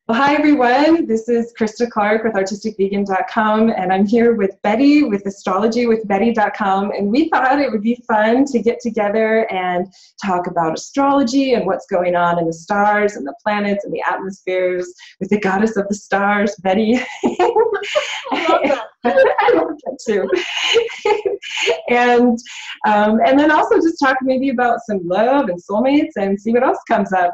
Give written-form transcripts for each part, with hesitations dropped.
Well, hi everyone. This is Christa Clark with artisticvegan.com, and I'm here with Betty with astrologywithbetty.com, and we thought it would be fun to get together and talk about astrology and what's going on in the stars and the planets and the atmospheres with the goddess of the stars, Betty. I love that. I love that too. And then also just talk maybe about some love and soulmates and see what else comes up.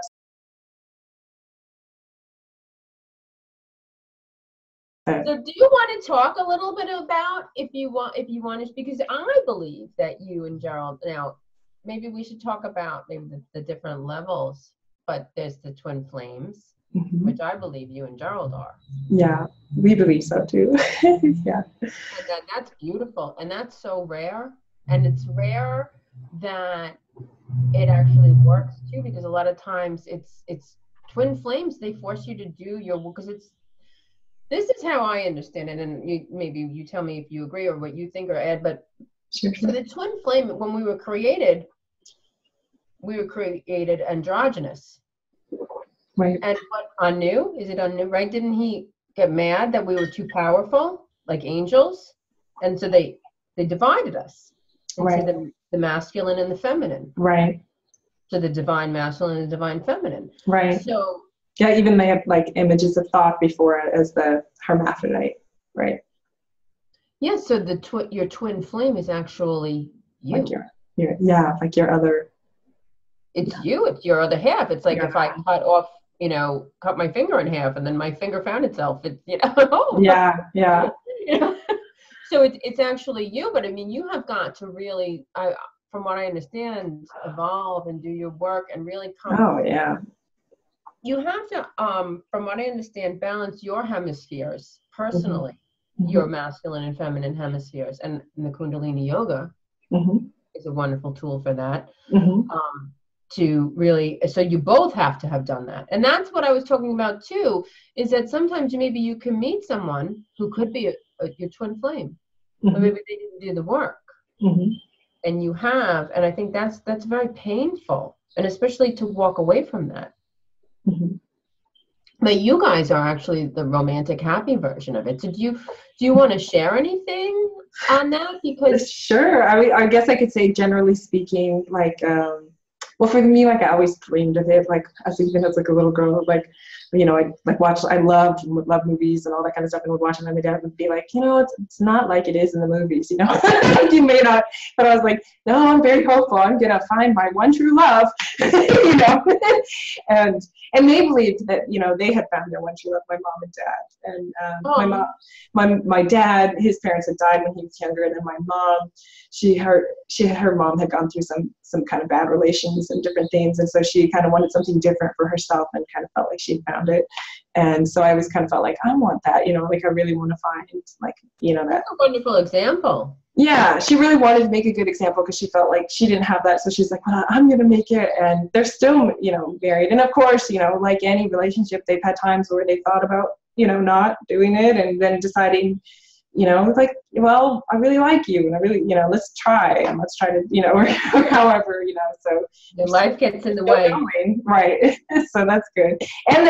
So do you want to talk a little bit about, if you want to, because I believe that you and Gerald, now maybe we should talk about maybe the different levels, but there's the twin flames, which I believe you and Gerald are. Yeah, we believe so too. Yeah. And that's beautiful, and that's so rare, and it's rare that it actually works too, because a lot of times it's twin flames, they force you to do your, because this is how I understand it, and maybe you tell me if you agree or what you think or add, but Sure. So the twin flame, when we were created androgynous. Right. And what, Anu? Is it Anu, right? Didn't he get mad that we were too powerful, like angels? And so they divided us into the masculine and the feminine. Right. So the divine masculine and the divine feminine. Right. So yeah, even they have like images of thought before it as the hermaphrodite, right? Yeah, so your twin flame is actually you. Like like your other. It's you. It's your other half. It's like if I cut my finger in half, and then my finger found itself. It's Yeah. So it's actually you. But I mean, you have got to really, from what I understand, evolve and do your work and really come. Oh yeah. You have to, from what I understand, balance your hemispheres personally, your masculine and feminine hemispheres, and the Kundalini yoga is a wonderful tool for that. To really, so you both have to have done that, and that's what I was talking about too. Is that sometimes maybe you can meet someone who could be your twin flame, but maybe they didn't do the work, and you have, and I think that's very painful, and especially to walk away from that. But you guys are actually the romantic, happy version of it. So do you want to share anything on that? Because sure. I guess I could say, generally speaking, like, well, for me, like I always dreamed of it. Like even as like a little girl, like, I loved movies and all that kind of stuff, and would watch them, and my dad would be like, it's not like it is in the movies, You may not, but I was like, no, I'm very hopeful. I'm gonna find my one true love, and they believed that, they had found their one true love, my mom and dad, and my dad, his parents had died when he was younger, and then my mom, her mom had gone through some kind of bad relations and different things, and so she kind of wanted something different for herself, and kind of felt like she found it. And so I always kind of felt like I want that, like I really want to find that. That's a wonderful example. Yeah, she really wanted to make a good example because she felt like she didn't have that. So she's like, well, I'm going to make it. And they're still, married. And of course, like any relationship, they've had times where they thought about, not doing it, and then deciding, like, well, I really like you, and I really, let's try to, or however, so your life gets in the way. Right. So that's good. And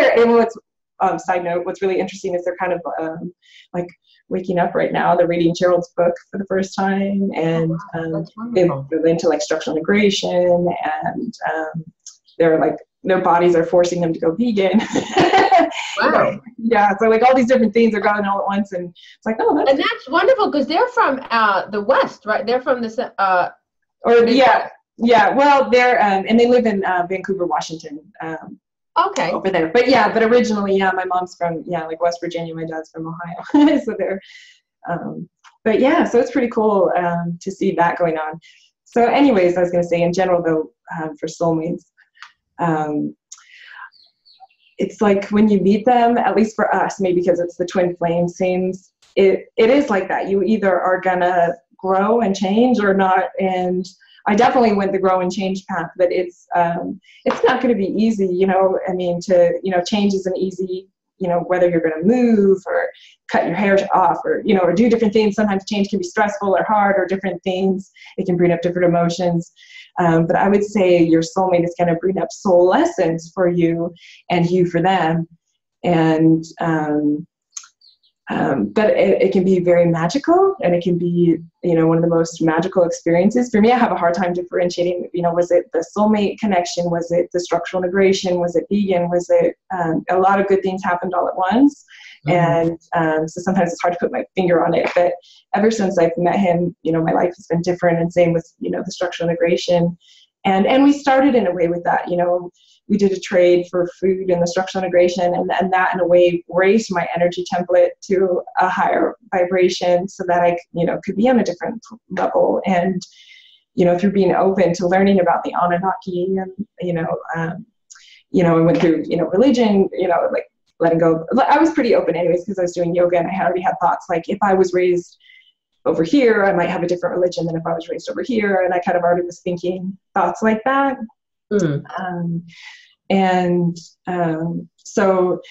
side note, what's really interesting is they're kind of like waking up right now. They're reading Gerald's book for the first time, and they're into like structural integration, and they're like, their bodies are forcing them to go vegan. Wow. Yeah, so like all these different things are going all at once, and it's like, oh, that's wonderful, because they're from the West, right? They're from the well, they're and they live in Vancouver, Washington. Okay. Over there, but originally, my mom's from like West Virginia, my dad's from Ohio, so they're, so it's pretty cool to see that going on. So, anyways, I was going to say, in general, though, for soulmates, it's like when you meet them, at least for us, maybe because it's the twin flame scenes, it is like that. You either are gonna grow and change or not, and I definitely went the grow and change path, but it's not going to be easy, I mean, change isn't easy, whether you're going to move or cut your hair off or do different things. Sometimes change can be stressful or hard or different things. It can bring up different emotions. But I would say your soulmate is going to bring up soul lessons for you and you for them. And but it can be very magical, and it can be, you know, one of the most magical experiences. For me, I have a hard time differentiating, you know, was it the soulmate connection? Was it the structural integration? Was it vegan? Was it a lot of good things happened all at once? And so sometimes it's hard to put my finger on it. But ever since I've met him, you know, my life has been different, and same with, you know, the structural integration. And we started in a way with that, you know, we did a trade for food and the structural integration, and that in a way raised my energy template to a higher vibration so that I, you know, could be on a different level. And, you know, through being open to learning about the Anunnaki, and, you know, I went through, you know, religion, you know, like letting go. I was pretty open anyways, because I was doing yoga, and I already had thoughts like, if I was raised over here, I might have a different religion than if I was raised over here. And I kind of already was thinking thoughts like that. So,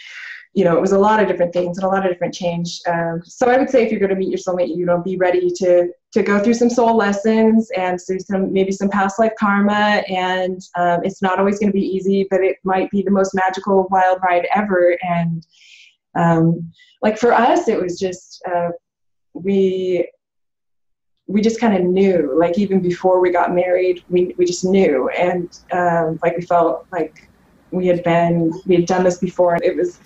you know, it was a lot of different things and a lot of different change. So I would say if you're going to meet your soulmate, you know, be ready to go through some soul lessons and through maybe some past life karma. And it's not always going to be easy, but it might be the most magical wild ride ever. And like for us, it was just, we just kind of knew, like even before we got married, we just knew. And like we felt like we had done this before. It was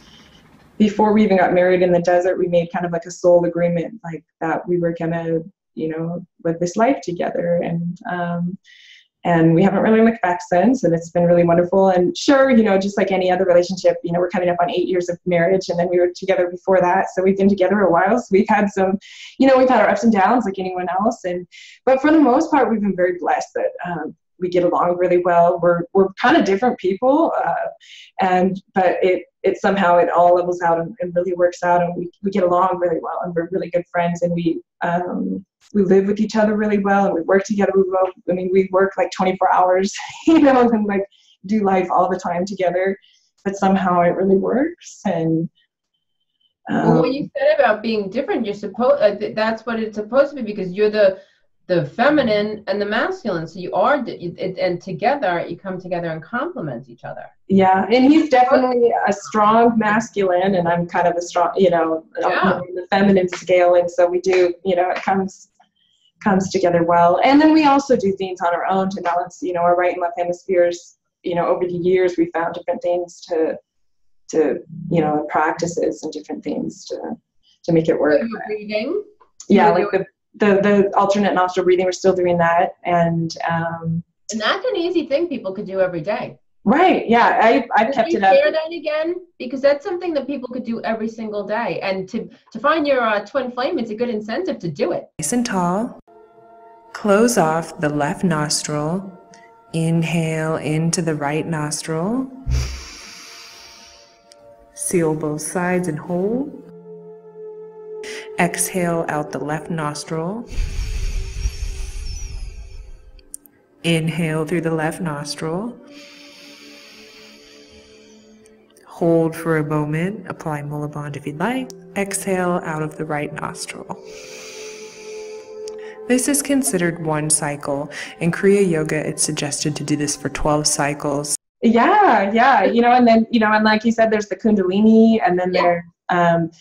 before we even got married in the desert. We made kind of like a soul agreement, like that we were gonna, you know, live this life together. And we haven't really looked back since, and it's been really wonderful. And sure, you know, just like any other relationship, you know, we're coming up on 8 years of marriage, and then we were together before that. So we've been together a while. So we've had some, you know, we've had our ups and downs like anyone else. But for the most part, we've been very blessed that we get along really well. We're kind of different people, but it somehow it all levels out and really works out, and we get along really well, and we're really good friends, and we live with each other really well, and we work together really well. I mean, we work like 24 hours, you know, and like do life all the time together, but somehow it really works. And well, what you said about being different, you're supposed that's what it's supposed to be, because you're the feminine and the masculine, so you are, and together you come together and complement each other. Yeah, and he's definitely a strong masculine, and I'm kind of a strong, you know, the feminine scale, and so we do, you know, it comes together well. And then we also do things on our own to balance, you know, our right and left hemispheres. You know, over the years we found different things to you know, practices and different things to make it work. You're breathing. Yeah, like the alternate nostril breathing, we're still doing that. And that's an easy thing people could do every day. Right. Yeah. I've kept it up. Share that again, because that's something that people could do every single day. And to find your twin flame, it's a good incentive to do it. Nice and tall. Close off the left nostril. Inhale into the right nostril. Seal both sides and hold. Exhale out the left nostril. Inhale through the left nostril. Hold for a moment. Apply Mula Bond if you'd like. Exhale out of the right nostril. This is considered one cycle. In Kriya Yoga, it's suggested to do this for 12 cycles. Yeah. You know, and then, you know, and like you said, there's the Kundalini, and then there, and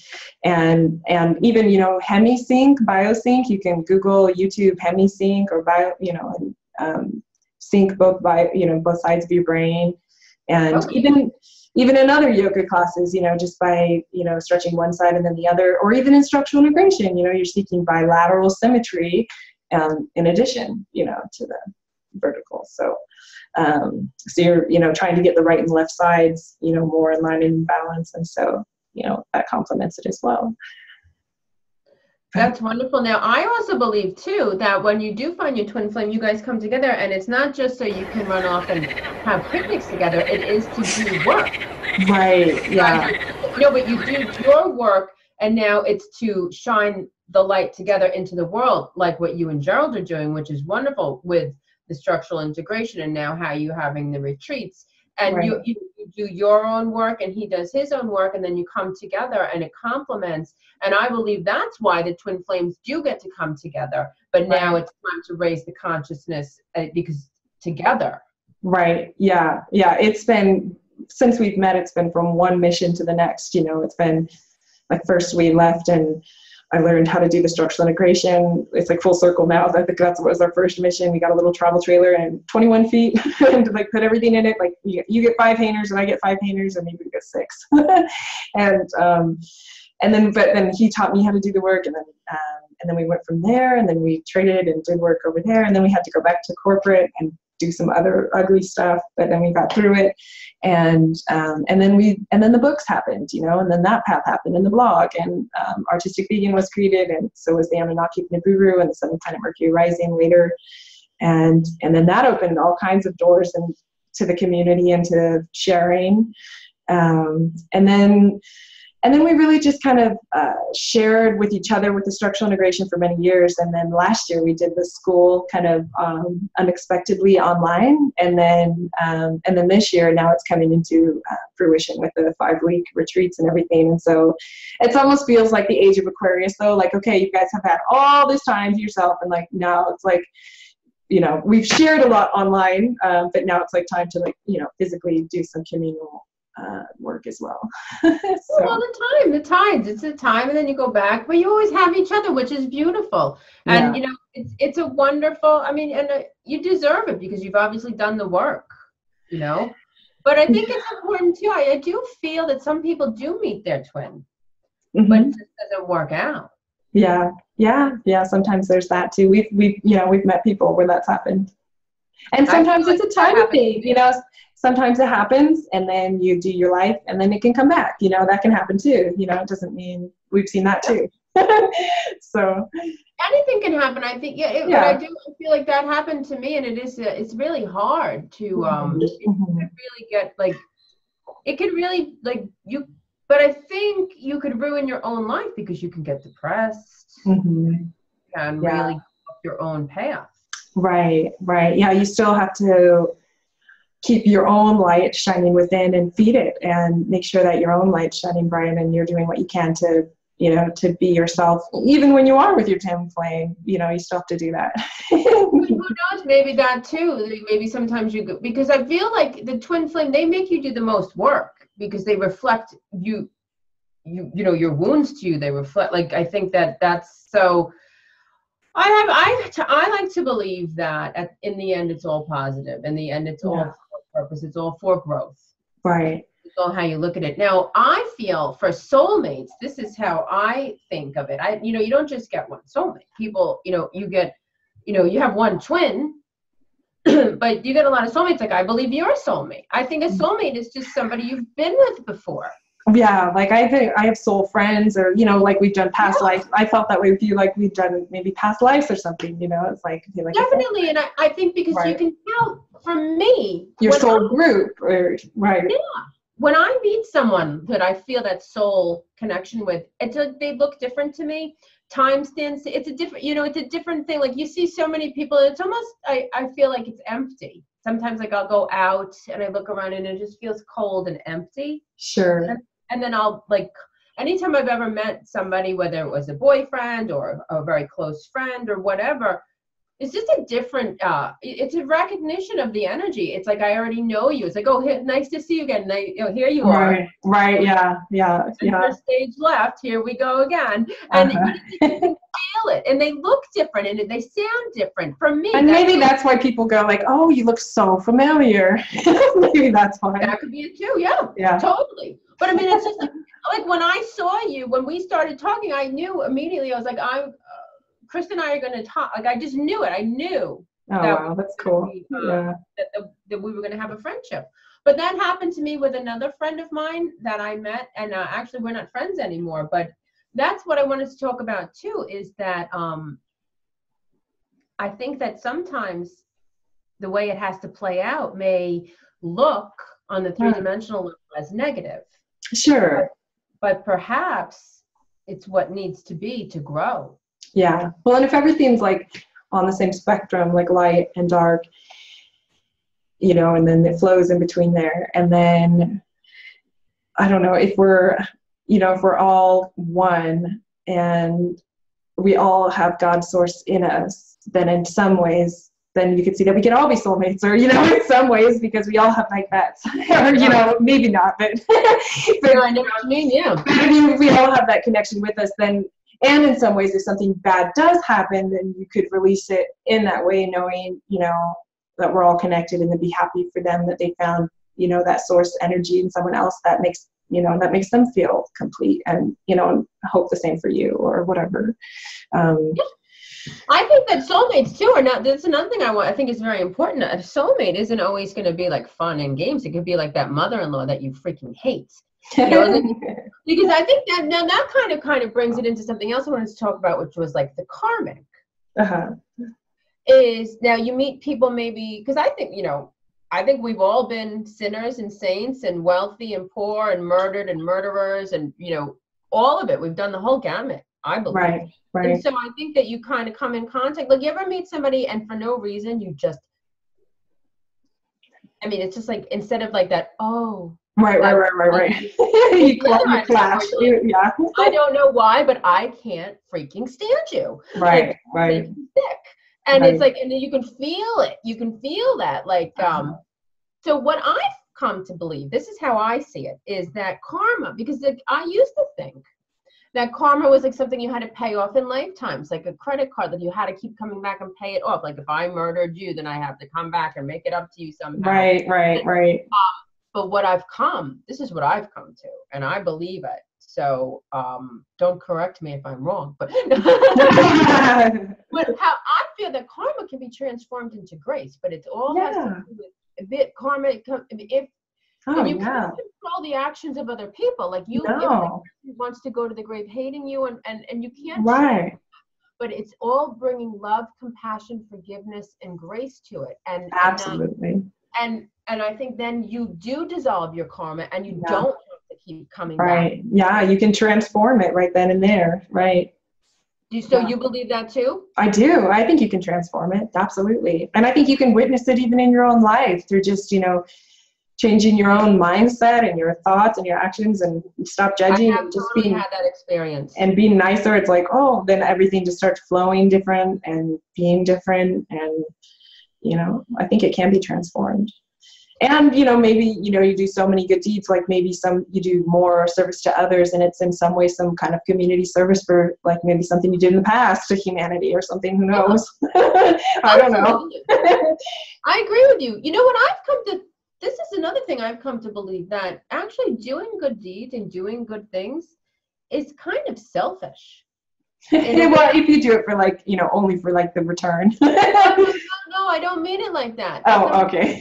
even, you know, hemisync, biosync. You can Google, YouTube hemisync or bio, you know, and sync both sides of your brain. And even in other yoga classes, you know, just by, you know, stretching one side and then the other, or even in structural integration, you know, you're seeking bilateral symmetry in addition, you know, to the vertical. So you're, you know, trying to get the right and left sides, you know, more in line and balance. And so, you know, that complements it as well. That's wonderful. Now, I also believe, too, that when you do find your twin flame, you guys come together, and it's not just so you can run off and have picnics together. It is to do work. Right, yeah. No, but you do your work, and now it's to shine the light together into the world, like what you and Gerald are doing, which is wonderful with the structural integration, and now how you're having the retreats. And right. you do your own work, and he does his own work, and then you come together, and it complements. And I believe that's why the twin flames do get to come together. But now it's time to raise the consciousness because together. Right. Yeah. It's been since we've met, it's been from one mission to the next. It's been like, first we left and I learned how to do the structural integration. It's like full circle now. I think that was our first mission. We got a little travel trailer and 21 feet and like put everything in it. Like you get 5 hangers and I get 5 hangers, and maybe we get 6. But then he taught me how to do the work, and then we went from there, and then we traded and did work over there, and then we had to go back to corporate and do some other ugly stuff, but then we got through it, and then the books happened, and then that path happened, and the blog, and Artistic Vegan was created, and so was the Anunnaki Nibiru and the 7th planet Mercury rising later, and then that opened all kinds of doors and to the community and to sharing, and then we really just kind of shared with each other with the structural integration for many years. And then last year we did the school kind of unexpectedly online. And then this year, now it's coming into fruition with the 5-week retreats and everything. And so it almost feels like the age of Aquarius, though. Like, okay, you guys have had all this time to yourself. And like, now it's like, we've shared a lot online, but now it's like time to like, physically do some communal work as well. All the tides. It's a time, and then you go back, but you always have each other, which is beautiful. And it's a wonderful. I mean, and you deserve it because you've obviously done the work. But I think it's important too. I do feel that some people do meet their twin, but it just doesn't work out. Yeah. Sometimes there's that too. We've met people where that's happened, and sometimes it's a time thing. Sometimes it happens and then you do your life and then it can come back. That can happen too. It doesn't mean we've seen that too. So anything can happen. I think, but I feel like that happened to me, and it's really hard to really get like, it could really like you, but I think you could ruin your own life because you can get depressed and really go up your own path. Right. Yeah. You still have to keep your own light shining within and feed it, and make sure that your own light's shining bright and you're doing what you can to, to be yourself. Even when you are with your twin flame, you still have to do that. Who knows? Maybe that too. Maybe sometimes because I feel like the twin flame, they make you do the most work because they reflect your wounds to you. They reflect, like, I think that's so. I like to believe that in the end it's all positive. In the end, it's all for purpose. It's all for growth. Right. It's all how you look at it. Now, I feel for soulmates, this is how I think of it. You don't just get one soulmate. People, you get, you have one twin, but you get a lot of soulmates. Like, I believe you're a soulmate. I think a soulmate is just somebody you've been with before. Yeah, like I think I have soul friends, or like we've done past life. I felt that way with you, like we've done maybe past lives or something. It's like I feel like definitely, and I think because you can tell from me your soul group, or right. Yeah, when I meet someone that I feel that soul connection with, it's like they look different to me. Time stands. It's a different, it's a different thing. Like you see so many people, it's almost I feel like it's empty. Sometimes like I'll go out and I look around and it just feels cold and empty. Sure. And then I'll like, anytime I've ever met somebody, whether it was a boyfriend or a very close friend or whatever, it's just a different, it's a recognition of the energy. It's like, I already know you. It's like, oh, nice to see you again. Here you are. Right. Yeah. First stage left. Here we go again. And you can feel it. And they look different and they sound different. For me. And maybe that's why people go like, oh, you look so familiar. Maybe that's why. That could be it too. Yeah. Totally. But I mean, it's just like when I saw you, when we started talking, I knew immediately. I was like, Christa and I are going to talk. Like, I just knew it. I knew. Oh, wow, that's cool. That we were going to have a friendship. But that happened to me with another friend of mine that I met. And actually, we're not friends anymore. But that's what I wanted to talk about, too, is that I think that sometimes the way it has to play out may look on the three-dimensional level as negative. Sure. But perhaps it's what needs to be to grow. Yeah. Well, and if everything's like on the same spectrum, like light and dark, and then it flows in between there. And then, I don't know, if we're all one and we all have God's source in us, then in some ways then you can see that we can all be soulmates, or, you know, in some ways, because we all have like that, or, you know, maybe not, but, but I know what you mean, yeah. But I mean, we all have that connection with us then, and in some ways, if something bad does happen, then you could release it in that way, knowing, you know, that we're all connected, and then be happy for them that they found, you know, that source energy in someone else that makes, you know, that makes them feel complete, and, you know, and hope the same for you, or whatever. I think that soulmates too are not, that's another thing I think is very important. A soulmate isn't always going to be like fun and games. It could be like that mother-in-law that you freaking hate. You know, because I think that now that kind of brings it into something else I wanted to talk about, which was like the karmic. Is now you meet people maybe, because I think, you know, I think we've all been sinners and saints and wealthy and poor and murdered and murderers and, you know, all of it. We've done the whole gamut, I believe. Right. And so I think that you kind of come in contact, like you ever meet somebody and for no reason you just, I mean, it's just like, instead of like that, oh. Right. You clash. Yeah. I don't know why, but I can't freaking stand you. Right. Like, sick. And it's like, and then you can feel it. You can feel that. Like, so what I've come to believe, this is how I see it, is that karma, because like, I used to think that karma was like something you had to pay off in lifetimes, like a credit card that you had to keep coming back and pay it off. Like if I murdered you, then I have to come back and make it up to you somehow. Right. But this is what I've come to, and I believe it. So don't correct me if I'm wrong, but but how I feel that karma can be transformed into grace, but it's all has to do with a bit karma. If you can't control the actions of other people, like you, if the person wants to go to the grave hating you, and you can't. Right. But it's all bringing love, compassion, forgiveness, and grace to it, and absolutely. And I think then you do dissolve your karma, and you don't have to keep coming back. Right. Yeah, you can transform it right then and there. Right. So you believe that too? I do. I think you can transform it. Absolutely. And I think you can witness it even in your own life through just, you know, changing your own mindset and your thoughts and your actions, and stop judging. I have totally had that experience. And being nicer. It's like, oh, then everything just starts flowing different and being different. And, you know, I think it can be transformed. And, you know, maybe, you know, you do so many good deeds, like maybe you do more service to others, and it's in some way some kind of community service for like maybe something you did in the past to humanity or something, who knows? I don't know. I agree with you. You know what this is another thing I've come to believe, that actually doing good deeds and doing good things is kind of selfish. Well, if you do it for like, you know, only for like the return. No, I don't mean it like that. Oh, okay.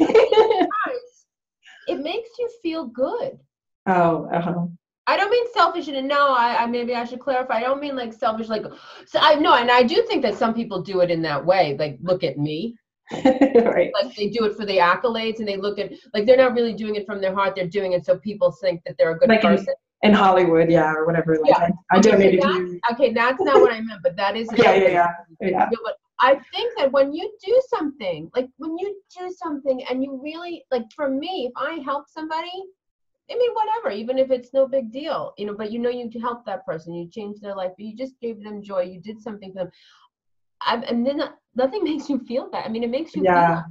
It makes you feel good. Oh, I don't mean selfish, and I maybe I should clarify. I don't mean like selfish, like, so and I do think that some people do it in that way. Like, look at me. Right. Like they do it for the accolades, and they look at, like, they're not really doing it from their heart. They're doing it so people think that they're a good person. In Hollywood, or whatever. Like I donated to you. Okay, that's not what I meant, but that is. Yeah. But I think that when you do something, and you really, like, for me, if I help somebody, I mean, whatever, even if it's no big deal, you know, but you know, you helped that person, you changed their life, but you just gave them joy, you did something for them. And then nothing makes you feel bad. I mean, it makes you feel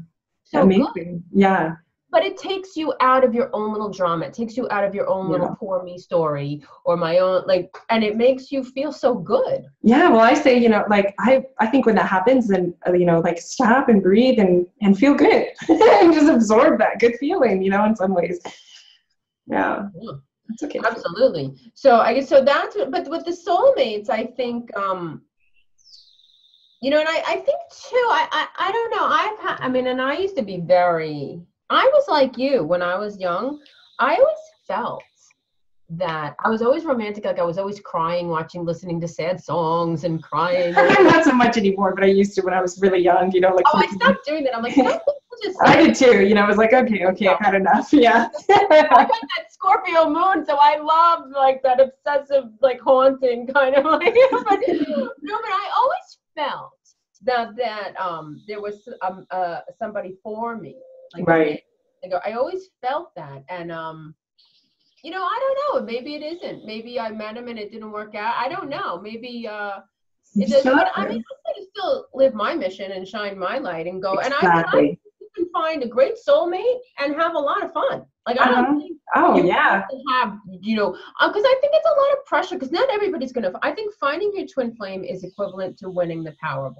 so amazing. Good. Yeah. But it takes you out of your own little drama. It takes you out of your own little poor me story, or my own, like, and it makes you feel so good. Yeah, well, I say, you know, like, I think when that happens, then, you know, like, stop and breathe and feel good. And just absorb that good feeling, you know, in some ways. Yeah. That's okay. Absolutely. So I guess, but with the soulmates, I think, you know, and I think too, I don't know, and I used to be I was like you when I was young. I always felt that I was always romantic. Like I was always crying, listening to sad songs and crying. Not so much anymore, but I used to when I was really young, you know, like. Oh, I stopped doing that. I'm like, I did too. You know, I was like, okay, I've had enough. Yeah. I got that Scorpio moon, so I loved like that obsessive, like haunting kind of like. But I always felt that there was somebody for me. Like, right. I always felt that, and you know, I don't know. Maybe it isn't. Maybe I met him and it didn't work out. I don't know. Maybe It does, but I mean, I'm going to still live my mission and shine my light and go. Exactly. And I think you can find a great soulmate and have a lot of fun. Like, I don't think you have to have, you know, because I think it's a lot of pressure, because not everybody's going to, I think finding your twin flame is equivalent to winning the Powerball.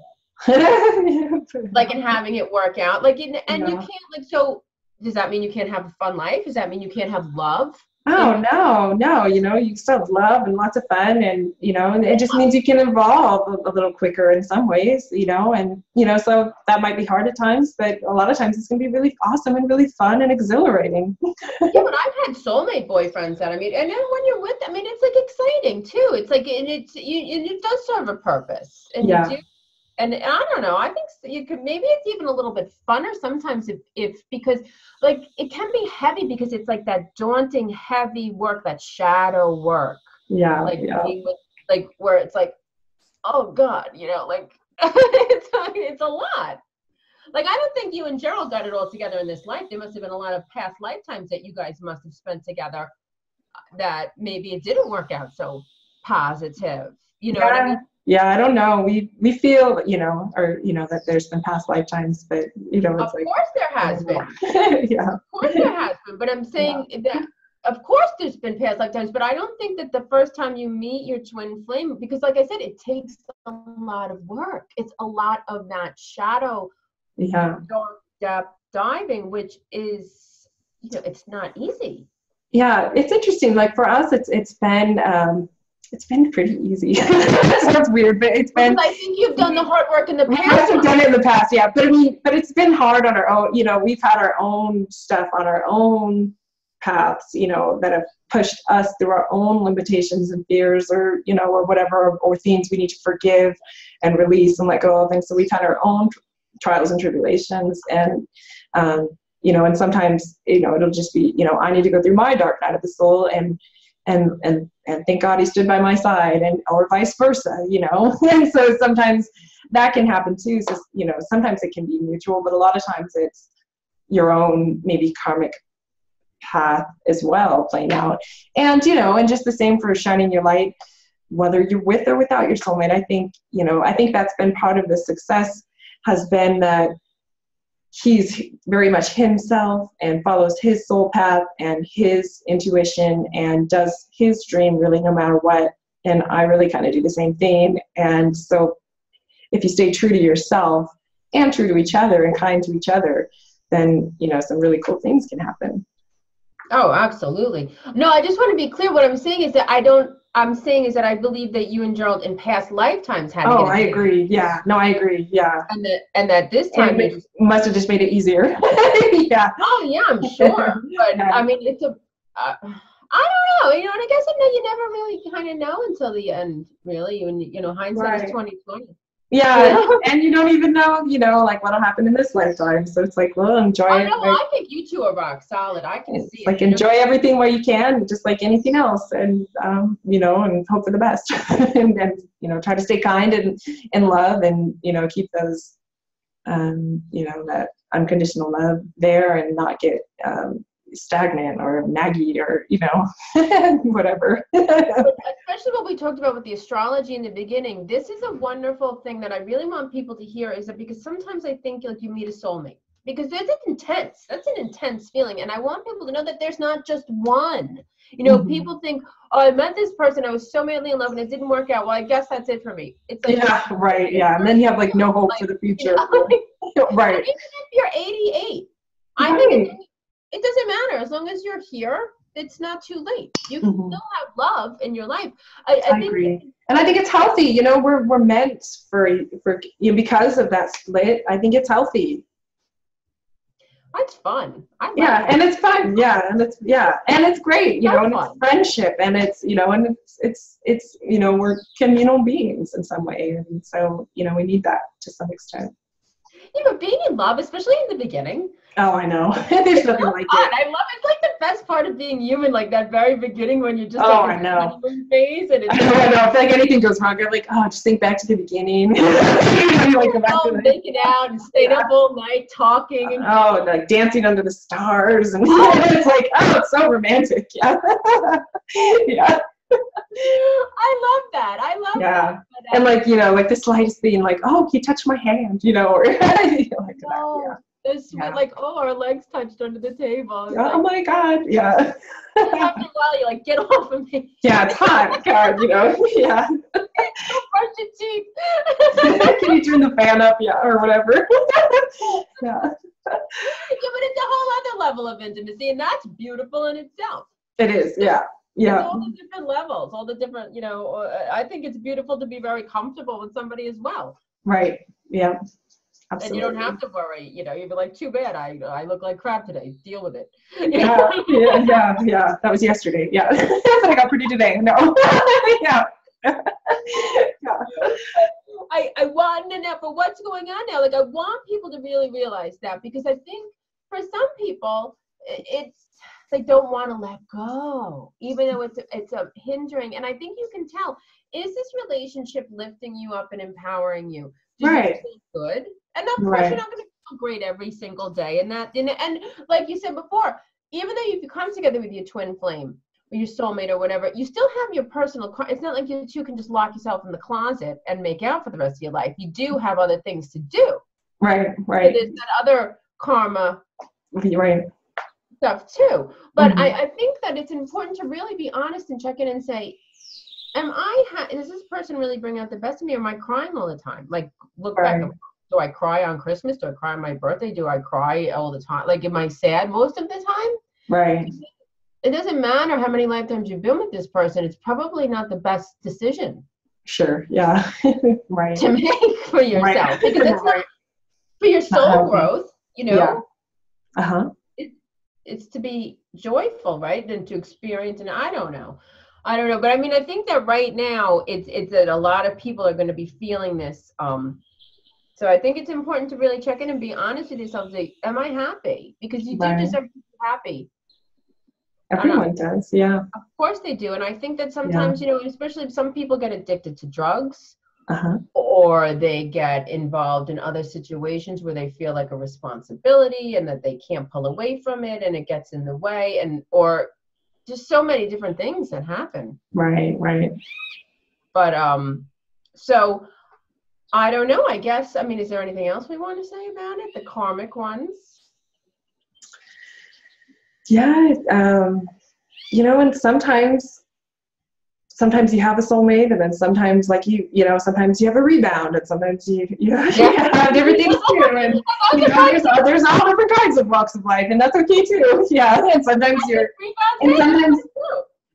Like, and having it work out. Like, and you can't, like, so does that mean you can't have a fun life? Does that mean you can't have love? Oh, no, you know, you still have love and lots of fun, and, you know, and it just means you can evolve a little quicker in some ways, you know, and, you know, so that might be hard at times, but a lot of times it's going to be really awesome and really fun and exhilarating. Yeah, but I've had soulmate boyfriends that, I mean, and then when you're with them, I mean, it's like exciting too. It's like, and it does serve a purpose. And you do. And I don't know, I think you could, maybe it's even a little bit funner sometimes if because like it can be heavy, because it's like that daunting, heavy work, that shadow work. Like being with, like, where it's like, oh God, you know, like it's a lot. Like, I don't think you and Gerald got it all together in this life. There must have been a lot of past lifetimes that you guys must have spent together that maybe it didn't work out so positive. You know what I mean? Yeah, I don't know. We feel, you know, or, you know, that there's been past lifetimes, but, you know, it's of course there has been. Of course there has been. But I'm saying that, of course there's been past lifetimes, but I don't think that the first time you meet your twin flame, because like I said, it takes a lot of work. It's a lot of that shadow, dark depth diving, which is, you know, it's not easy. Yeah, it's interesting. Like for us, it's been pretty easy. Sounds weird, but it's been. I think you've done the hard work in the past. We must have done it in the past, yeah. But I mean, but it's been hard on our own. You know, we've had our own stuff on our own paths, you know, that have pushed us through our own limitations and fears, or, you know, or whatever, or things we need to forgive and release and let go of. And so we've had our own trials and tribulations, and you know, and sometimes, you know, it'll just be, you know, I need to go through my dark night of the soul, and thank God he stood by my side, and or vice versa, you know. And so sometimes that can happen too. So, you know, sometimes it can be mutual, but a lot of times it's your own maybe karmic path as well playing out. And, you know, and just the same for shining your light, whether you're with or without your soulmate. I think, you know, I think that's been part of the success, has been that he's very much himself and follows his soul path and his intuition and does his dream really no matter what. And I really kind of do the same thing. And so if you stay true to yourself and true to each other and kind to each other, then, you know, some really cool things can happen. Oh, absolutely. No, I just want to be clear. What I'm saying is that I'm saying is that I believe that you and Gerald in past lifetimes had. Oh, I agree. Yeah. No, I agree. Yeah. And that this time it must have just made it easier. Yeah. Oh yeah, I'm sure. But yeah. I mean, it's a. I don't know. You know, and I guess you never really kind of know until the end. Really, you know, hindsight is 20/20. Yeah, and you don't even know, you know, like what'll happen in this lifetime. So it's like, well, enjoy it. No, I think you two are rock solid. I can see it. Like, enjoy everything while you can, just like anything else, and you know, and hope for the best, and you know, try to stay kind and love, and you know, keep those, you know, that unconditional love there, and not get stagnant or naggy or, you know, whatever. Especially what we talked about with the astrology in the beginning. This is a wonderful thing that I really want people to hear, is that because sometimes I think like you meet a soulmate, because that's an intense feeling, and I want people to know that there's not just one. You know, people think, oh, I met this person, I was so madly in love and it didn't work out. Well, I guess that's it for me. It's like, yeah, right, yeah, and then you have like no hope for the future. Right. Even if you're 88, I think it doesn't matter. As long as you're here, it's not too late. You can still have love in your life. I agree. And I think it's healthy. You know, we're meant for you know, because of that split. I think it's healthy. It's fun. And it's fun. Yeah, and it's great. You know, and it's friendship, and it's, you know, and it's you know, we're communal beings in some way, and so, you know, we need that to some extent. Yeah, but being in love, especially in the beginning. Oh, I know. There's nothing like it. I love it. It's like the best part of being human, like that very beginning when you're just I know. Phase, and it's I know. If like anything goes wrong, I'm like, oh, just think back to the beginning. Like, go back to making out and stayed up all night talking. And and like dancing under the stars, and it's like, oh, it's so romantic. Yeah. Yeah. I love that. I love that. And like, you know, like the slightest thing, like, oh, he touched my hand, you know, or like that. This sweet, like, oh, our legs touched under the table. Oh like, my God. Yeah. After a while, you're like, get off of me. Yeah, it's hot. God, you know. Yeah. Brush your teeth. Can you turn the fan up? Yeah, or whatever. Yeah. But it's a whole other level of intimacy, and that's beautiful in itself. It is. Yeah. Yeah. It's all the different levels, all the different, you know, I think it's beautiful to be very comfortable with somebody as well. Right. Yeah. Absolutely. And you don't have to worry, you know, you'd be like, too bad, I look like crap today. Deal with it. Yeah. That was yesterday. Yeah. But I got pretty today. No. Yeah. I want to know, but what's going on now? Like, I want people to really realize that, because I think for some people, it's they don't want to let go, even though it's a hindering. And I think you can tell, is this relationship lifting you up and empowering you? Do you feel good? And of course, you're not going to feel great every single day. And like you said before, even though you come together with your twin flame or your soulmate or whatever, you still have your personal. It's not like you two can just lock yourself in the closet and make out for the rest of your life. You do have other things to do. Right. So there's that other karma. Right. Stuff too. But I think that it's important to really be honest and check in and say, does this person really bring out the best in me, or am I crying all the time? Like, look back. Do I cry on Christmas? Do I cry on my birthday? Do I cry all the time? Like, am I sad most of the time? Right. It doesn't matter how many lifetimes you've been with this person. It's probably not the best decision. Sure. Yeah. Right. To make for yourself. Because it's not for your soul growth, you know. Yeah. It's to be joyful, right? And to experience, and I don't know. But I mean, I think that right now it's that a lot of people are going to be feeling this. So I think it's important to really check in and be honest with yourself. Say, am I happy? Because you do deserve to be happy. Everyone does, yeah. Of course they do. And I think that sometimes, you know, especially if some people get addicted to drugs, or they get involved in other situations where they feel like a responsibility and that they can't pull away from it and it gets in the way, or just so many different things that happen. Right. But so I don't know, I guess, I mean, is there anything else we want to say about it? The karmic ones? Yeah, you know, and sometimes you have a soulmate, and then sometimes, like you know, sometimes you have a rebound, and sometimes you have different things too. And you know, there's all different kinds of walks of life, and that's okay too. Yeah, and sometimes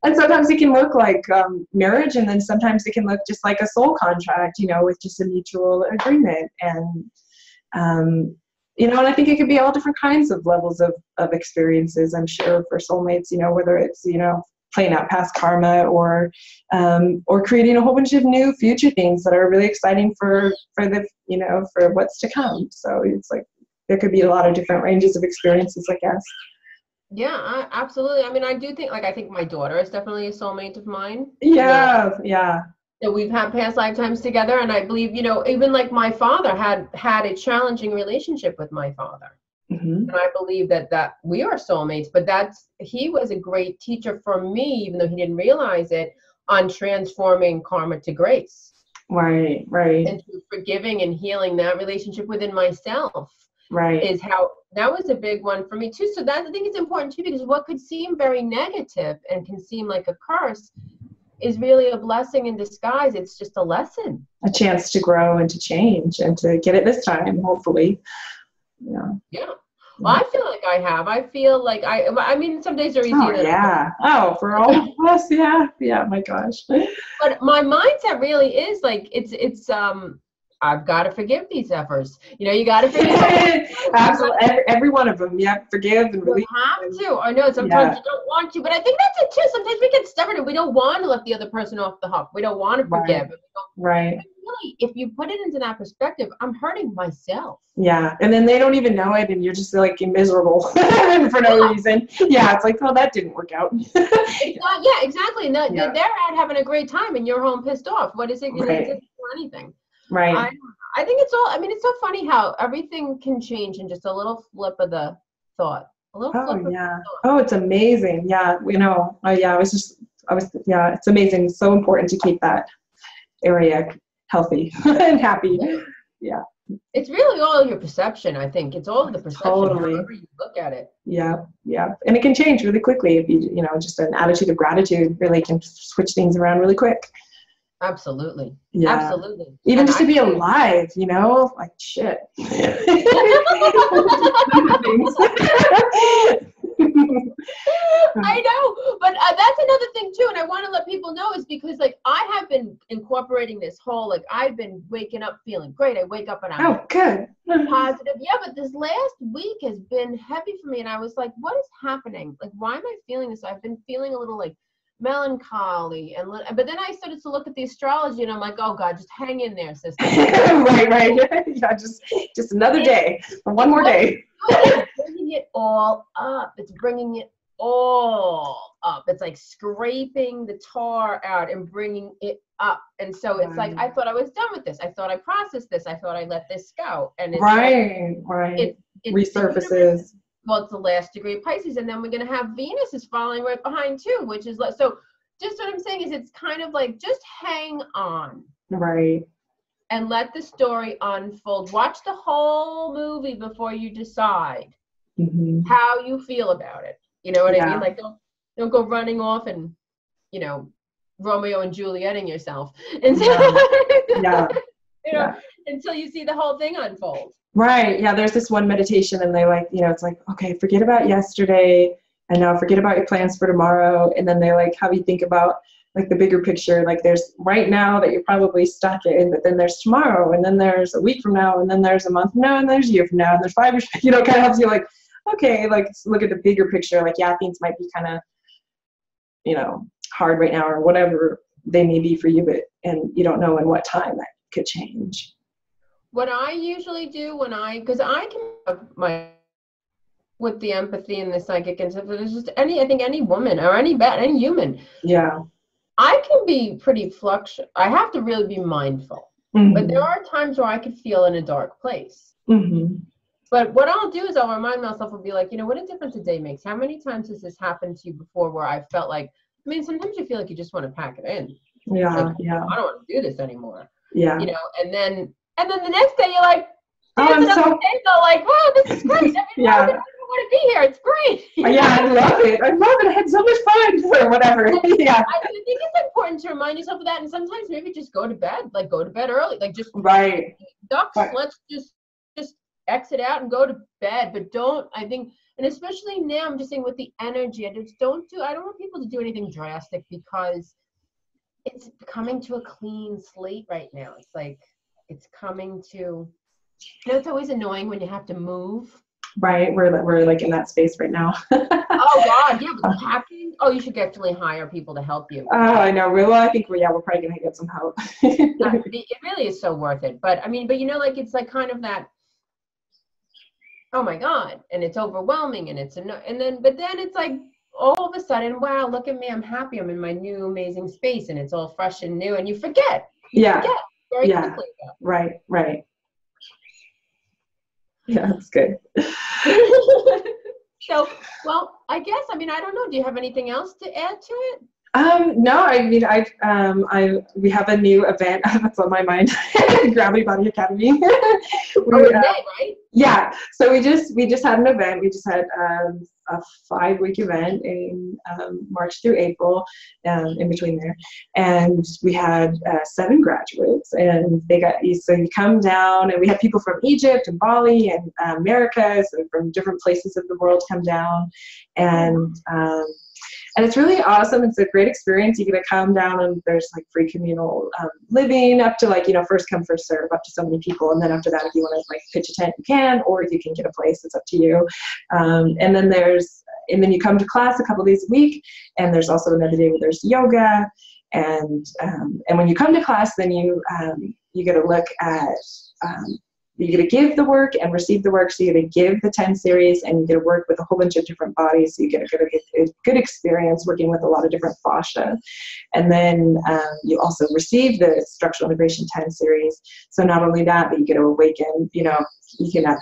sometimes it can look like marriage, and then sometimes it can look just like a soul contract, you know, with just a mutual agreement. And you know, and I think it could be all different kinds of levels of experiences, I'm sure, for soulmates, you know, whether it's, you know, playing out past karma or creating a whole bunch of new future things that are really exciting for the, you know, for what's to come. So it's like, there could be a lot of different ranges of experiences, I guess. Yeah, absolutely. I mean, I do think, like, I think my daughter is definitely a soulmate of mine. Yeah. That we've had past lifetimes together, and I believe, you know, even like my father had a challenging relationship with my father. And I believe that we are soulmates, but he was a great teacher for me, even though he didn't realize it, on transforming karma to grace. Right. And to forgiving and healing that relationship within myself. Right. Is how, that was a big one for me too. So I think it's important too, because what could seem very negative and can seem like a curse is really a blessing in disguise. It's just a lesson. A chance to grow and to change and to get it this time, hopefully. Yeah. Well, I feel like I have. I feel like I mean, some days are easier than others. For all of us, yeah, my gosh. But my mindset really is like, it's I've got to forgive these efforts. You know, you got to forgive. Absolutely. Every one of them. Yeah, forgive and release. You have to. I know sometimes you don't want to, but I think that's it too. Sometimes we get stubborn and we don't want to let the other person off the hook. We don't want to forgive. Right. But really, if you put it into that perspective, I'm hurting myself. Yeah. And then they don't even know it, and you're just like miserable for no reason. Yeah. It's like, oh, that didn't work out. Yeah, exactly. No, they're out having a great time and you're home pissed off. What is it? It doesn't do anything. Right. I think it's all, I mean, it's so funny how everything can change in just a little flip of the thought. A little flip of the thought. Oh, it's amazing. Yeah. You know, I was just it's amazing. It's so important to keep that area healthy and happy. Yeah. It's really all your perception, I think. It's all the perception, Totally. however you look at it. Yeah. And it can change really quickly if you know, just an attitude of gratitude really can switch things around really quick. Absolutely. Yeah. Absolutely. Even just to be alive, you know, like shit. I know, but that's another thing too, and I want to let people know is because like I have been incorporating this whole like I've been waking up feeling great. I wake up and I'm good. Positive. Yeah, but this last week has been heavy for me, and I was like, what is happening? Like, why am I feeling this? I've been feeling a little like melancholy, but then I started to look at the astrology, and I'm like, oh God, just hang in there, sister. right. Yeah, just another day, or one more day. It's bringing it all up. It's bringing it all up. It's like scraping the tar out and bringing it up. And so it's like, I thought I was done with this. I thought I processed this. I thought I let this go. And it's right. It resurfaces. Well, it's the last degree of Pisces, and then we're going to have Venus is following right behind too, which is like, so just what I'm saying is it's kind of like, just hang on. Right. And let the story unfold. Watch the whole movie before you decide how you feel about it. You know what I mean? Like, don't go running off and, you know, Romeo and Julieting yourself. And you know, until you see the whole thing unfold. Right. Yeah. There's this one meditation, and they like, you know, it's like, okay, forget about yesterday, and now forget about your plans for tomorrow. And then they like have you think about like the bigger picture. Like there's right now that you're probably stuck in, but then there's tomorrow, and then there's a week from now, and then there's a month from now, and there's a year from now, and there's 5 years. You know, kind of helps you like, okay, like look at the bigger picture. Like, yeah, things might be kind of, you know, hard right now or whatever they may be for you, but and you don't know in what time that could change. What I usually do because I can have with the empathy and the psychic and stuff, there's just I think any woman or any human. Yeah. I can be pretty I have to really be mindful. But there are times where I could feel in a dark place. But what I'll do is I'll remind myself, I'll be like, you know, what a difference a day makes. How many times has this happened to you before where I felt like, I mean, sometimes you feel like you just want to pack it in. Yeah, like, I don't want to do this anymore. Yeah. You know, and then the next day you're like, I'm like, wow, this is great. I mean, I don't want to be here. It's great. Yeah, I love it. I had so much fun or whatever. Yeah. I think it's important to remind yourself of that, and sometimes maybe just go to bed early, like just ducks. Let's just exit out and go to bed, but don't. I think, and especially now, I'm just saying with the energy, I don't want people to do anything drastic because it's coming to a clean slate right now. It's like it's coming to. You know, it's always annoying when you have to move. Right, we're like in that space right now. Oh God, yeah, but packing. Oh, you should actually hire people to help you. Oh, I know. Well, I think we're probably gonna get some help. It really is so worth it. But I mean, but you know, like it's like kind of that. Oh my God, and it's overwhelming, and but then it's like all of a sudden, wow, look at me, I'm happy, I'm in my new amazing space, and it's all fresh and new, and you forget. Forget very quickly. Right. Yeah, that's good. So, well, I guess, I mean, I don't know. Do you have anything else to add to it? No, I mean, we have a new event that's on my mind, Gravity Body Academy. Right? Yeah. So we just had an event. We just had a 5-week event in March through April, in between there, and we had 7 graduates, and so you come down, and we had people from Egypt and Bali and America, so from different places of the world come down, and it's really awesome. It's a great experience. You get to come down, and there's like free communal living up to like, you know, first come, first serve up to so many people. And then after that, if you want to like pitch a tent, you can, or if you can get a place, it's up to you. And then you come to class a couple days a week, and there's also another day where there's yoga. And when you come to class, then you get to look at, you get to give the work and receive the work. So you get to give the 10 series, and you get to work with a whole bunch of different bodies. So you get a good experience working with a lot of different fascia. And then you also receive the Structural Integration 10 series. So not only that, but you get to awaken, you know, you can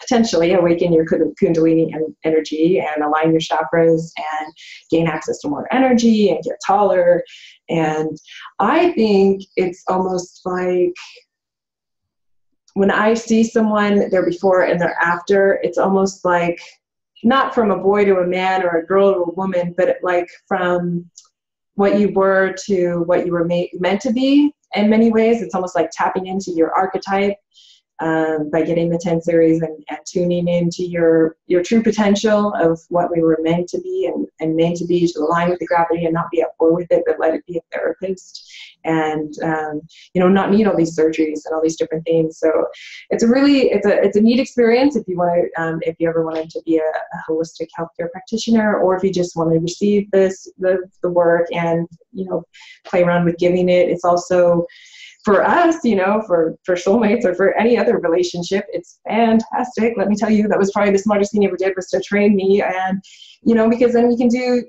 potentially awaken your Kundalini energy and align your chakras and gain access to more energy and get taller. And I think it's almost like when I see someone, their before and their after, it's almost like not from a boy to a man or a girl to a woman, but like from what you were to what you were meant to be. In many ways, it's almost like tapping into your archetype by getting the 10 series and tuning into your true potential of what we were meant to be and meant to be, to align with the gravity and not be at war with it, but let it be a therapist and, not need all these surgeries and all these different things. So it's a neat experience if you want to, if you ever wanted to be a holistic healthcare practitioner, or if you just want to receive the work and, play around with giving it. It's also, for us, for soulmates or for any other relationship, it's fantastic. Let me tell you, that was probably the smartest thing you ever did, was to train me. And, because then we can do,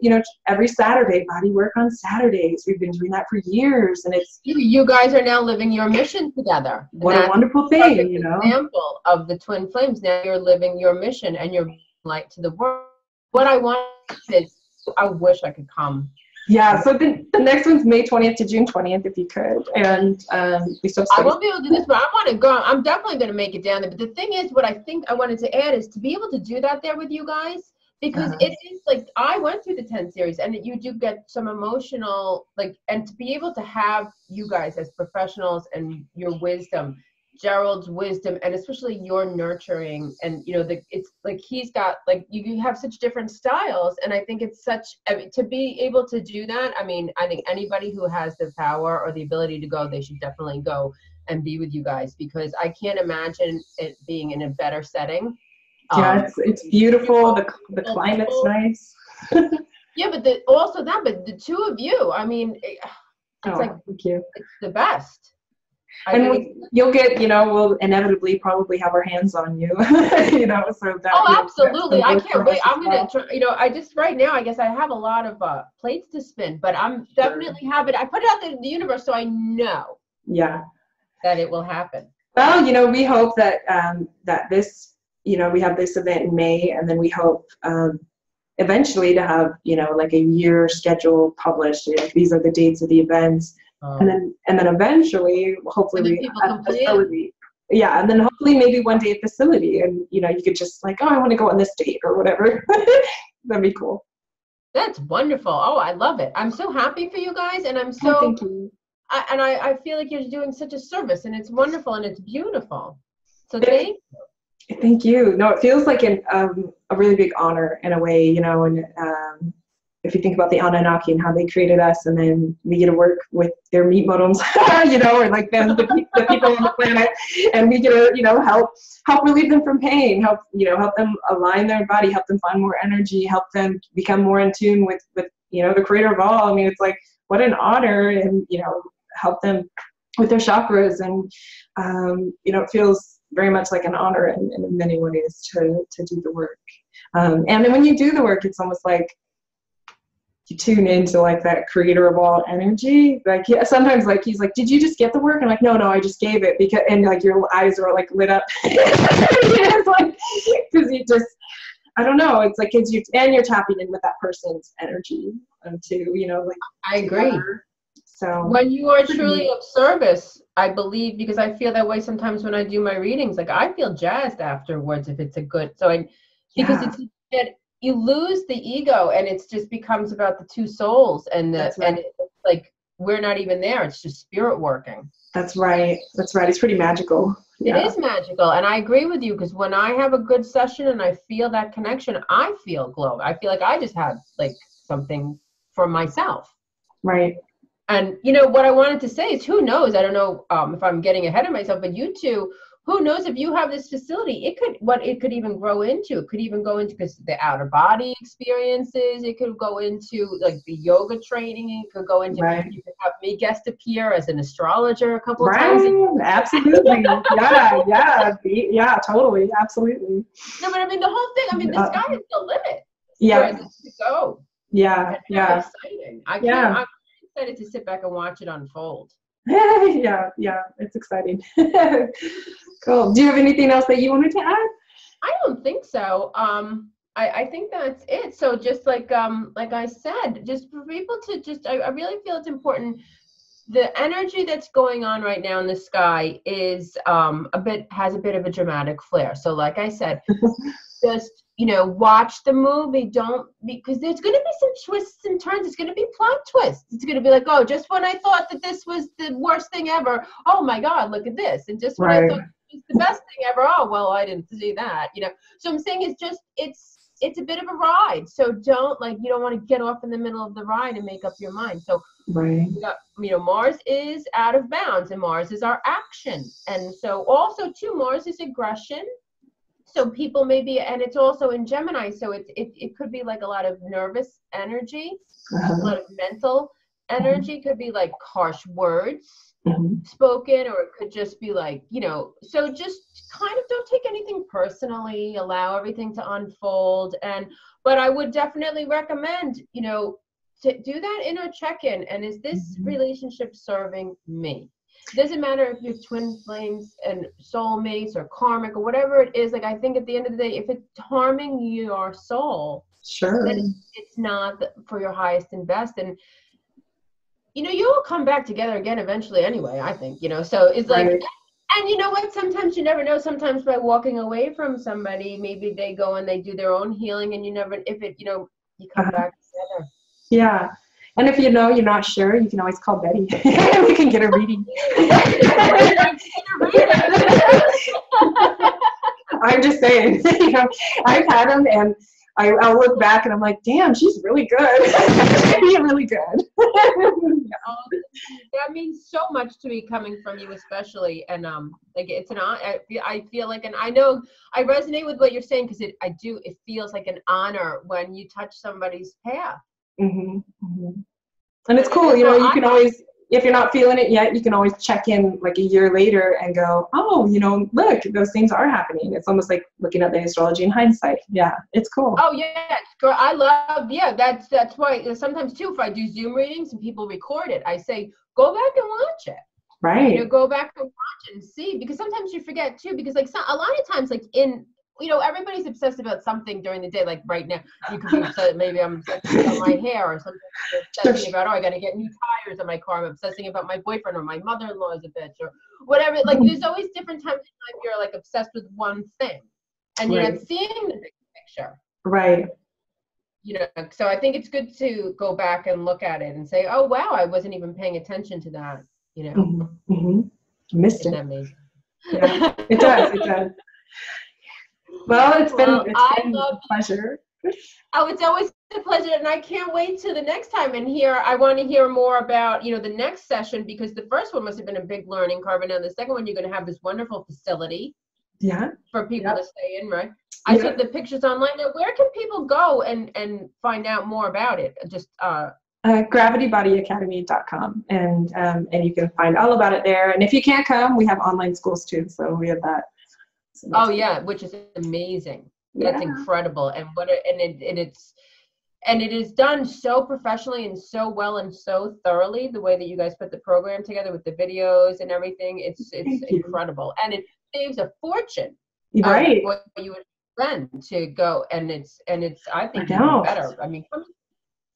every Saturday, body work on Saturdays. We've been doing that for years. And it's, you guys are now living your mission together. What a wonderful thing, Example of the twin flames. Now you're living your mission and you're light to the world. What I want is, I wish I could come. Yeah, so the next one's May 20th to June 20th, if you could. And we still I won't be able to do this, but I want to go. I'm definitely going to make it down there. But the thing is, what I think I wanted to add is to be able to do that there with you guys, because it is like, I went through the 10 series and you do get some emotional, and to be able to have you guys as professionals and your wisdom, Gerald's wisdom, and especially your nurturing, and it's like he's got, you have such different styles, and I think it's to be able to do that. I mean, I think anybody who has the power or the ability to go, they should definitely go and be with you guys, because I can't imagine it being in a better setting. Yeah, it's beautiful. The climate's nice. Yeah, but the two of you, I mean, thank you. It's the best. And you'll get, we'll inevitably probably have our hands on you, so that. Oh, absolutely. I can't wait. I'm going to, I just, right now, I guess I have a lot of plates to spin, but I'm definitely have it. I put it out there in the universe, so I know. Yeah. That it will happen. Well, we hope that, that this, we have this event in May, and then we hope, eventually to have, like a year schedule published. These are the dates of the events. And then eventually, hopefully, a facility. Yeah, and then hopefully maybe one day a facility, and you could just I want to go on this date or whatever. That'd be cool. That's wonderful. Oh, I love it. I'm so happy for you guys, and I'm so. Thank you. I feel like you're doing such a service, and it's wonderful and it's beautiful. So thank you. Thank you. No, it feels like a really big honor in a way, and. If you think about the Anunnaki and how they created us, and then we get to work with their meat modems, or like them, the people on the planet, and we get to, help relieve them from pain, help them align their body, help them find more energy, help them become more in tune with the creator of all. I mean, it's like, what an honor, and, help them with their chakras. And, it feels very much like an honor in many ways to do the work. And then when you do the work, it's almost like, you tune into that creator of all energy. Sometimes he's like, did you just get the work? I'm like, no, I just gave it, because, and your eyes are lit up. It's because you just, I don't know. It's like, you're tapping in with that person's energy too, I agree. So when you are truly of service, I believe, because I feel that way sometimes when I do my readings, I feel jazzed afterwards if it's a good, it's you lose the ego, and it just becomes about the two souls, and and it's we're not even there. It's just spirit working. That's right. It's pretty magical. Yeah. It is magical, and I agree with you, because when I have a good session and I feel that connection, I feel glow. I feel like I just had something for myself. Right. And what I wanted to say is, who knows? I don't know if I'm getting ahead of myself, but you two. Who knows, if you have this facility, it could even grow into. It could even go into, because the outer body experiences. It could go into the yoga training. It could go into. Right. You could have me guest appear as an astrologer a couple of times. Absolutely. Yeah, totally, absolutely. No, but I mean the whole thing. I mean, the sky is the limit. Yeah. To go. Yeah. Exciting. I'm excited to sit back and watch it unfold. Yeah, it's exciting. Cool. Do you have anything else that you wanted to add? I don't think so. I think that's it. So just like I said, just for people to just, I really feel it's important. The energy that's going on right now in the sky is has a bit of a dramatic flair. So like I said, just, watch the movie. Because there's going to be some twists and turns. It's going to be plot twists. It's going to be like, oh, just when I thought that this was the worst thing ever, oh my God, look at this. And just when I thought it was the best thing ever, oh, well, I didn't see that, So I'm saying it's a bit of a ride. So you don't want to get off in the middle of the ride and make up your mind. So Mars is out of bounds, and Mars is our action. And so also too, Mars is aggression. So people maybe, and it's also in Gemini, so it could be like a lot of nervous energy, a lot of mental energy, could be like harsh words spoken, or it could just be like, so just kind of don't take anything personally, allow everything to unfold. But I would definitely recommend, to do that inner check-in. And is this relationship serving me? It doesn't matter if you're twin flames and soulmates or karmic or whatever it is. Like, I think at the end of the day, if it's harming your soul, then it's not for your highest and best. And, you'll come back together again eventually anyway, I think, so it's like, and you know what? Sometimes you never know. Sometimes by walking away from somebody, maybe they go and they do their own healing, and you come back together. Yeah. And if you're not sure, you can always call Betty. We can get a reading. I'm just saying, I've had them, and I'll look back and I'm like, damn, she's really good. She's really good. That means so much to me coming from you, especially. And it's an honor. I feel like, and I know I resonate with what you're saying, because it feels like an honor when you touch somebody's path. And it's cool, you can always, if you're not feeling it yet, you can always check in like a year later and go, oh, look, those things are happening. It's almost like looking at the astrology in hindsight. Yeah, it's cool. Oh yeah, I love, that's why sometimes too, if I do Zoom readings and people record it, I say, go back and watch it. Right. Go back and watch it and see, because sometimes you forget too, because like a lot of times, like everybody's obsessed about something during the day. Like right now, you could be upset, maybe I'm obsessed about my hair, or something. I'm obsessing about, I got to get new tires on my car. I'm obsessing about my boyfriend, or my mother-in-law is a bitch, or whatever. Like there's always different times in life you're like obsessed with one thing, and you're not seeing the big picture. Right. So I think it's good to go back and look at it and say, oh wow, I wasn't even paying attention to that. Missed it. Isn't that amazing? Yeah, it does. It does. Well, it's been a pleasure. Oh, it's always a pleasure, and I can't wait till the next time. And I want to hear more about, the next session, because the first one must have been a big learning curve, and then the second one, you're going to have this wonderful facility. Yeah. For people to stay in, right? I see the pictures online. Now, where can people go and find out more about it? Just gravitybodyacademy.com, and you can find all about it there. And if you can't come, we have online schools too, so we have that. So oh yeah, which is amazing. That's incredible. And it is done so professionally and so well and so thoroughly, the way that you guys put the program together with the videos and everything. It's incredible, and it saves a fortune. Right. What you would spend to go, and it's I think even better. I mean,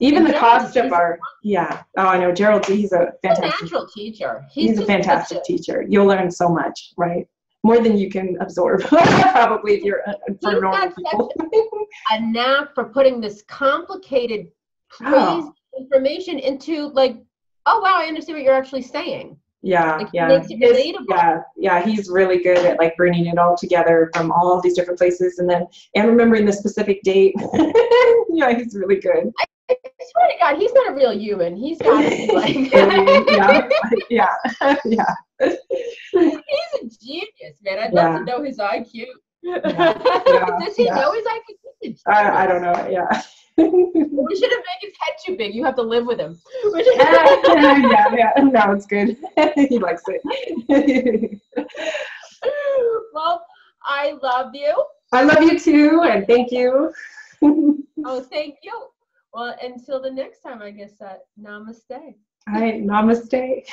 even the cost of our Oh, I know Gerald. He's a fantastic natural teacher. He's a fantastic teacher. You'll learn so much, right? More than you can absorb, probably, if you're for normal people. A knack for putting this complicated, crazy information into like, oh wow, I understand what you're actually saying. Yeah, like, makes it relatable. Yeah, he's really good at like bringing it all together from all of these different places, and remembering the specific date. Yeah, he's really good. I swear to God, he's not a real human. He's got to be like. yeah. He's a genius, man. I'd love to know his IQ. Does he know his IQ? I don't know. Yeah. We should have made his head too big. You have to live with him. Yeah. No, it's good. He likes it. Well, I love you. I love you too, and thank you. Oh, thank you. Well, until the next time, I guess, namaste. All right, namaste.